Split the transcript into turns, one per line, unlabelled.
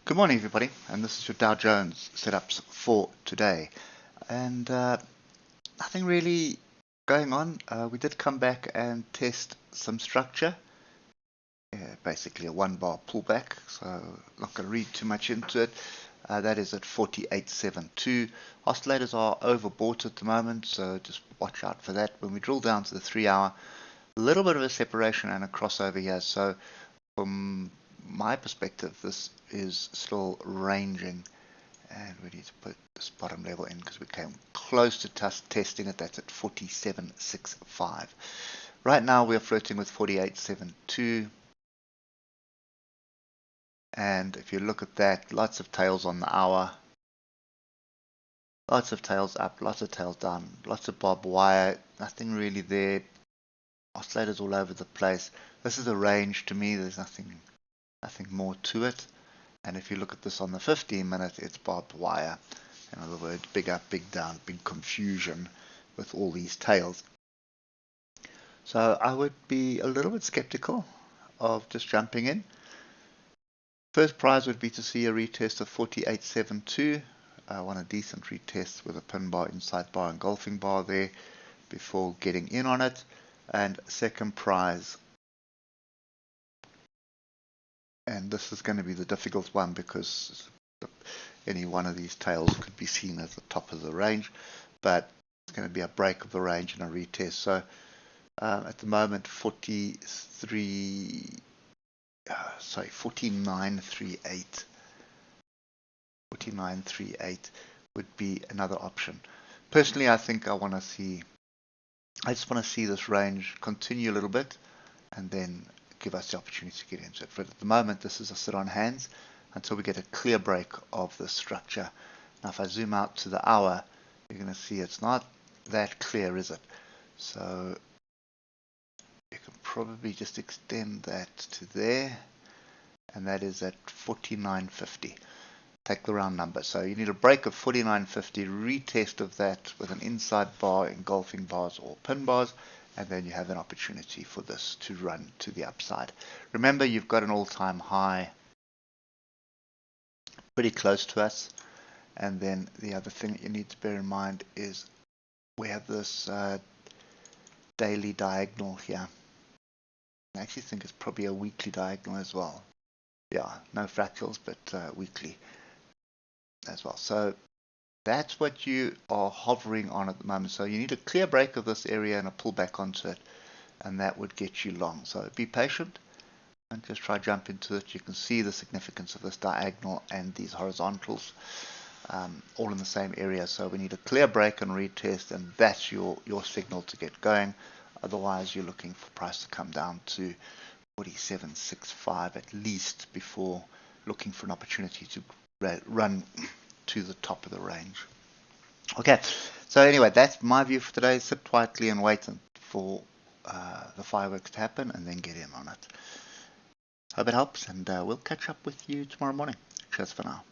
Good morning, everybody, and this is your Dow Jones setups for today. And nothing really going on. We did come back and test some structure. Basically a one-bar pullback, so not going to read too much into it. That is at 48.72. Oscillators are overbought at the moment, so just watch out for that. When we drill down to the 3-hour, a little bit of a separation and a crossover here. So from my perspective, this is still ranging, and we need to put this bottom level in because we came close to testing it. That's at 47.65. Right now we're flirting with 48.72, and if you look at that, lots of tails on the hour, lots of tails up, lots of tails down, lots of barbed wire, nothing really there, oscillators all over the place. This is a range to me. There's nothing more to it. And if you look at this on the 15-minute, it's barbed wire. In other words, big up, big down, big confusion with all these tails. So I would be a little bit skeptical of just jumping in. First prize would be to see a retest of 48.72. I want a decent retest with a pin bar, inside bar, engulfing bar there before getting in on it. And second prize, and this is going to be the difficult one because any one of these tails could be seen as the top of the range, but it's going to be a break of the range and a retest. So at the moment 49.38 would be another option. Personally, I think I just want to see this range continue a little bit and then give us the opportunity to get into it. But at the moment, this is a sit on hands until we get a clear break of the structure. Now, if I zoom out to the hour, you're going to see it's not that clear, is it? So you can probably just extend that to there, and that is at 49.50. Take the round number. So you need a break of 49.50, retest of that with an inside bar, engulfing bars or pin bars, and then you have an opportunity for this to run to the upside. Remember, you've got an all-time high pretty close to us, and then the other thing that you need to bear in mind is we have this daily diagonal here. I actually think it's probably a weekly diagonal as well. Yeah, no fractals, but weekly as well. So that's what you are hovering on at the moment. So you need a clear break of this area and a pull back onto it, and that would get you long. So be patient and just try jump into it. You can see the significance of this diagonal and these horizontals all in the same area. So we need a clear break and retest, and that's your signal to get going. Otherwise, you're looking for price to come down to 47.65 at least before looking for an opportunity to run to the top of the range. Okay, so anyway, that's my view for today. Sit quietly and wait for the fireworks to happen and then get in on it. Hope it helps, and we'll catch up with you tomorrow morning. Cheers for now.